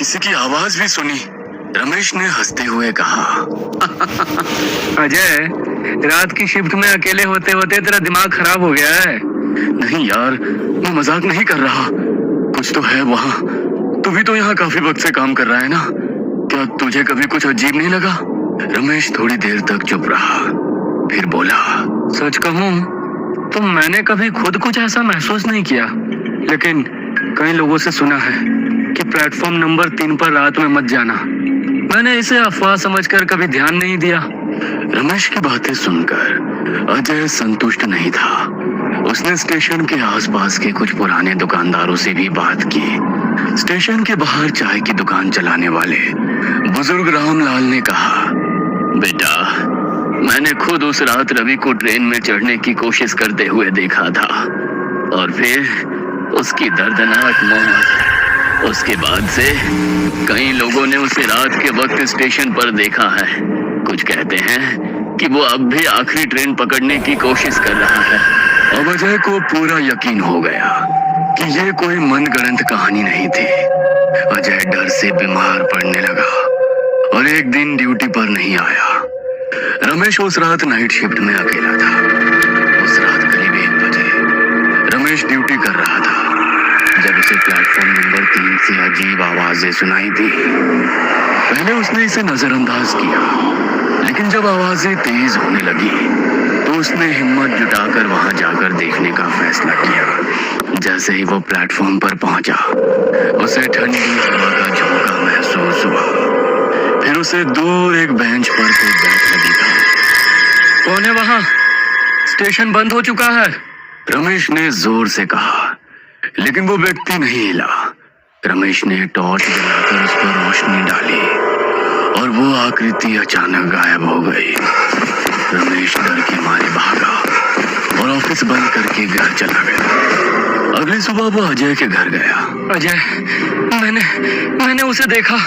किसी की आवाज भी सुनी। रमेश ने हंसते हुए कहा, अजय, रात की शिफ्ट में अकेले होते होते तेरा दिमाग खराब हो गया है। नहीं यार, मैं मजाक नहीं कर रहा। कुछ तो है वहाँ। तू भी तो यहाँ काफी वक्त से काम कर रहा है ना, क्या तुझे कभी कुछ अजीब नहीं लगा? रमेश थोड़ी देर तक चुप रहा, फिर बोला, सच कहूं तो मैंने कभी खुद कुछ ऐसा महसूस नहीं किया, लेकिन कई लोगों से सुना है कि प्लेटफॉर्म नंबर 3 पर रात में मत जाना। मैंने इसे अफवाह समझकर कभी ध्यान नहीं दिया। रमेश की बातें सुनकर अजय संतुष्ट नहीं था। उसने स्टेशन के आसपास के कुछ पुराने दुकानदारों से भी बात की। स्टेशन के बाहर चाय की दुकान चलाने वाले बुजुर्ग रामलाल ने कहा, बेटा, मैंने खुद उस रात रवि को ट्रेन में चढ़ने की कोशिश करते हुए देखा था, और फिर उसकी दर्दनाक मौत। उसके बाद से कई लोगों ने उसे रात के वक्त स्टेशन पर देखा है। कुछ कहते हैं कि वो अब भी आखिरी ट्रेन पकड़ने की कोशिश कर रहा है। अब अजय को पूरा यकीन हो गया कि ये कोई मनगढ़ंत कहानी नहीं थी। अजय डर से बीमार पड़ने लगा और एक दिन ड्यूटी पर नहीं आया। रमेश उस रात नाइट शिफ्ट में अकेला था। उस रात करीब 1 बजे रमेश ड्यूटी कर रहा था जब उसे प्लेटफॉर्म नंबर 3 से अजीब आवाजें सुनाई दी। पहले उसने इसे नजरअंदाज किया, लेकिन जब आवाजें तेज होने लगी तो उसने हिम्मत जुटाकर वहां जाकर देखने का फैसला किया। जैसे ही वो प्लेटफॉर्म पर पहुंचा, उसे ठंडी हवा का झोंका महसूस हुआ। फिर उसे दूर एक बेंच पर कोई बैठा दिखा। कौन है वहाँ? स्टेशन बंद हो चुका है, रमेश ने जोर से कहा, लेकिन वो व्यक्ति नहीं हिला। रमेश ने टॉर्च जलाकर उस पर रोशनी डाली और वो आकृति अचानक गायब हो गई। रमेश डर के मारे भागा और ऑफिस बंद करके घर चला गया। अगली सुबह वो अजय के घर गया। अजय, मैंने उसे देखा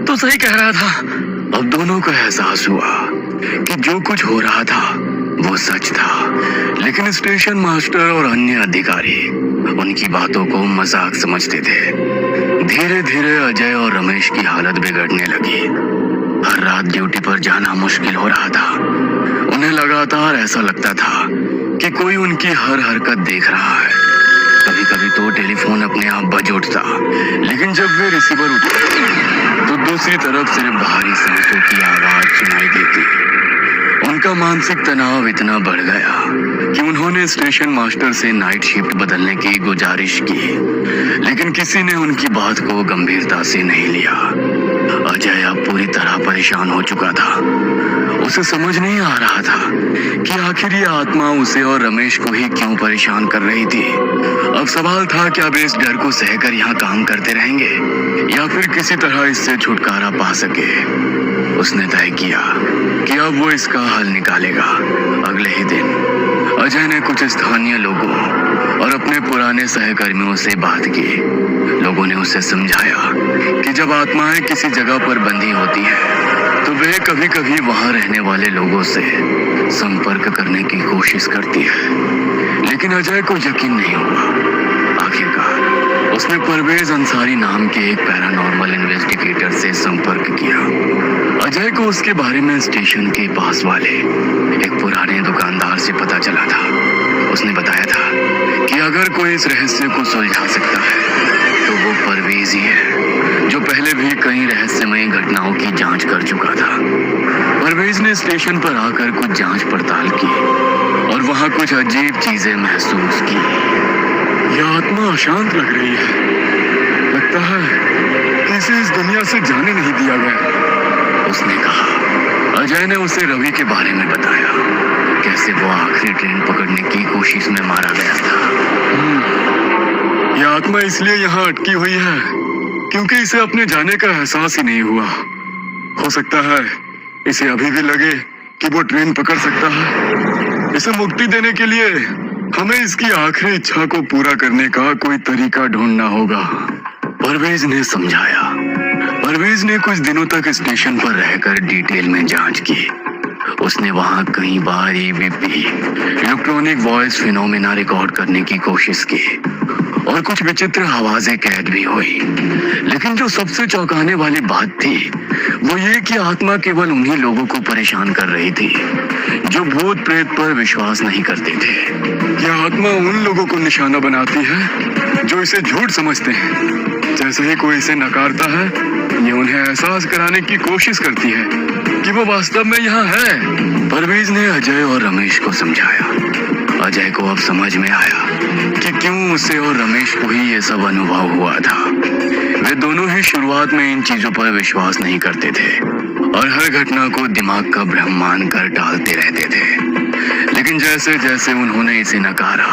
तो सही कह रहा था। अब दोनों को एहसास हुआ कि जो कुछ हो रहा था वो सच था, लेकिन स्टेशन मास्टर और अन्य अधिकारी उनकी बातों को मजाक समझते थे। धीरे धीरे अजय और रमेश की हालत बिगड़ने लगी। हर रात ड्यूटी पर जाना मुश्किल हो रहा था। उन्हें लगातार ऐसा लगता था कि कोई उनकी हर हरकत देख रहा है। कभी कभी तो टेलीफोन अपने आप बज उठता, लेकिन जब वे रिसीवर उठाते तो दूसरी तरफ सिर्फ भारी सांसों की आवाज सुनाई देती। उनका मानसिक तनाव इतना बढ़ गया कि उन्होंने स्टेशन मास्टर से नाइट शिफ्ट बदलने की गुजारिश की, लेकिन किसी ने उनकी बात को गंभीरता से नहीं लिया। अजय अब पूरी तरह परेशान हो चुका था। उसे समझ नहीं आ रहा था कि आखिर ये आत्मा उसे और रमेश को ही क्यों परेशान कर रही थी। अब सवाल था कि अब इस डर को सहकर यहाँ काम करते रहेंगे या फिर किसी तरह इससे छुटकारा पा सके। उसने तय किया कि अब वो इसका हल निकालेगा। अगले ही दिन अजय ने कुछ स्थानीय लोगों और अपने पुराने सहकर्मियों से बात की। लोगों ने उसे समझाया कि जब आत्माएं किसी जगह पर बंधी होती हैं तो वे कभी कभी वहां रहने वाले लोगों से संपर्क करने की कोशिश करती है, लेकिन अजय को यकीन नहीं हुआ। आखिरकार उसने परवेज अंसारी नाम के एक पैरानॉर्मल इन्वेस्टिगेटर से संपर्क किया। अजय को उसके बारे में स्टेशन के पास वाले एक पुराने दुकानदार से पता चला था। उसने बताया था कि अगर कोई इस रहस्य को सुलझा सकता है तो वो परवेज ही है, जो पहले भी कई रहस्यमय घटनाओं की जांच कर चुका था। परवेज ने स्टेशन पर आकर कुछ जांच पड़ताल की और वहां कुछ अजीब चीजें महसूस की। यह आत्मा अशांत लग रही है। लगता है कि इसे इस दुनिया से जाने नहीं दिया गया, उसने कहा। अजय ने उसे रवि के बारे में बताया, कैसे वो आखिरी ट्रेन पकड़ने की कोशिश में मारा गया था। यह आत्मा इसलिए यहाँ अटकी हुई है क्योंकि इसे अपने जाने का एहसास ही नहीं हुआ। हो सकता है इसे अभी भी लगे कि वो ट्रेन पकड़ सकता है। इसे मुक्ति देने के लिए हमें इसकी आखिरी इच्छा को पूरा करने का कोई तरीका ढूंढना होगा, परवेज ने समझाया। परवेज ने कुछ दिनों तक स्टेशन पर रहकर डिटेल में जांच की। उसने वहां कई बार EVP electronic voice phenomena record करने की कोशिश की और कुछ विचित्र आवाजें कैद भी हुई। लेकिन जो सबसे चौंकाने वाली बात थी वो ये कि आत्मा केवल उन्हीं लोगों को परेशान कर रही थी जो भूत प्रेत पर विश्वास नहीं करते थे। यह आत्मा उन लोगों को निशाना बनाती है जो इसे झूठ समझते हैं। जैसे ही कोई इसे नकारता है, ये उन्हें एहसास कराने की कोशिश करती है कि वो वास्तव में यहाँ है। परवेज ने अजय और रमेश को समझाया। अजय को अब समझ में आया कि क्यों उसे और रमेश को ही ये सब अनुभव हुआ था। वे दोनों ही शुरुआत में इन चीजों पर विश्वास नहीं करते थे और हर घटना को दिमाग का भ्रम मानकर टालते रहते थे। लेकिन जैसे जैसे उन्होंने इसे नकारा,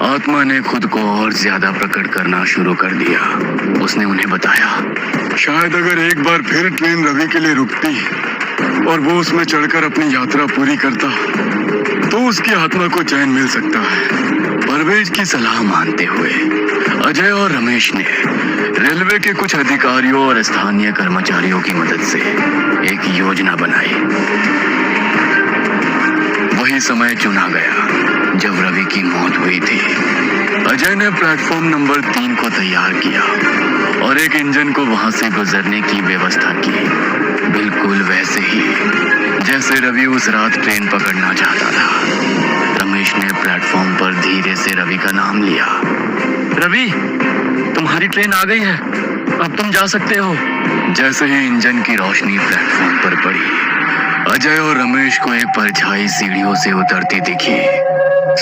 आत्मा ने खुद को और ज्यादा प्रकट करना शुरू कर दिया। उसने उन्हें बताया, शायद अगर एक बार फिर ट्रेन रवि के लिए रुकती और वो उसमें चढ़कर अपनी यात्रा पूरी करता तो उसकी आत्मा को चैन मिल सकता है। परवेज की सलाह मानते हुए अजय और रमेश ने रेलवे के कुछ अधिकारियों और स्थानीय कर्मचारियों की मदद से एक योजना बनाई। वही समय चुना गया जब रवि की मौत हुई थी। अजय ने प्लेटफॉर्म नंबर 3 को तैयार किया और एक इंजन को वहां से गुजरने की व्यवस्था की, बिल्कुल वैसे ही जैसे रवि उस रात ट्रेन पकड़ना चाहता था। रमेश ने प्लेटफॉर्म पर धीरे से रवि का नाम लिया। रवि, तुम्हारी ट्रेन आ गई है, अब तुम जा सकते हो। जैसे ही इंजन की रोशनी प्लेटफॉर्म पर पड़ी, अजय और रमेश को एक परछाई सीढ़ियों से उतरती दिखी,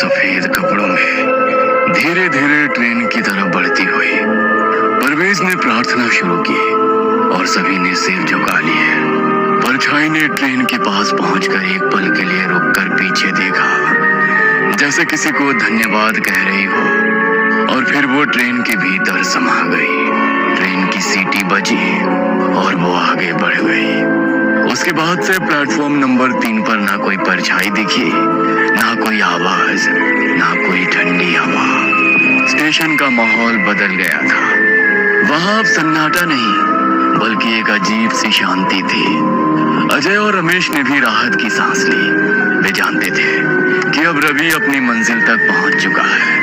सफेद कपड़ों में, धीरे धीरे ट्रेन की तरफ बढ़ती हुई। परवेज ने प्रार्थना शुरू की और सभी ने सिर झुका लिए। परछाई ने ट्रेन के पास पहुंचकर एक पल के लिए रुककर पीछे देखा, जैसे किसी को धन्यवाद कह रही हो, और फिर वो ट्रेन के भीतर समा गई। ट्रेन की सीटी बजी और वो आगे बढ़ गई। उसके बाद से प्लेटफॉर्म नंबर 3 पर ना कोई परछाई दिखी, ना कोई आवाज, ना कोई ठंडी हवा। स्टेशन का माहौल बदल गया था। वहां अब सन्नाटा नहीं बल्कि एक अजीब सी शांति थी। अजय और रमेश ने भी राहत की सांस ली। वे जानते थे कि अब रवि अपनी मंजिल तक पहुंच चुका है।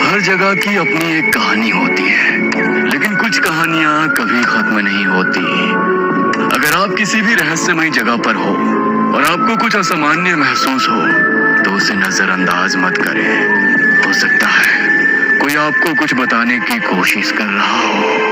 हर जगह की अपनी एक कहानी होती है, लेकिन कुछ कहानियां कभी खत्म नहीं होती। अगर आप किसी भी रहस्यमय जगह पर हो और आपको कुछ असामान्य महसूस हो तो उसे नजरअंदाज मत करें। हो सकता है कोई आपको कुछ बताने की कोशिश कर रहा हो।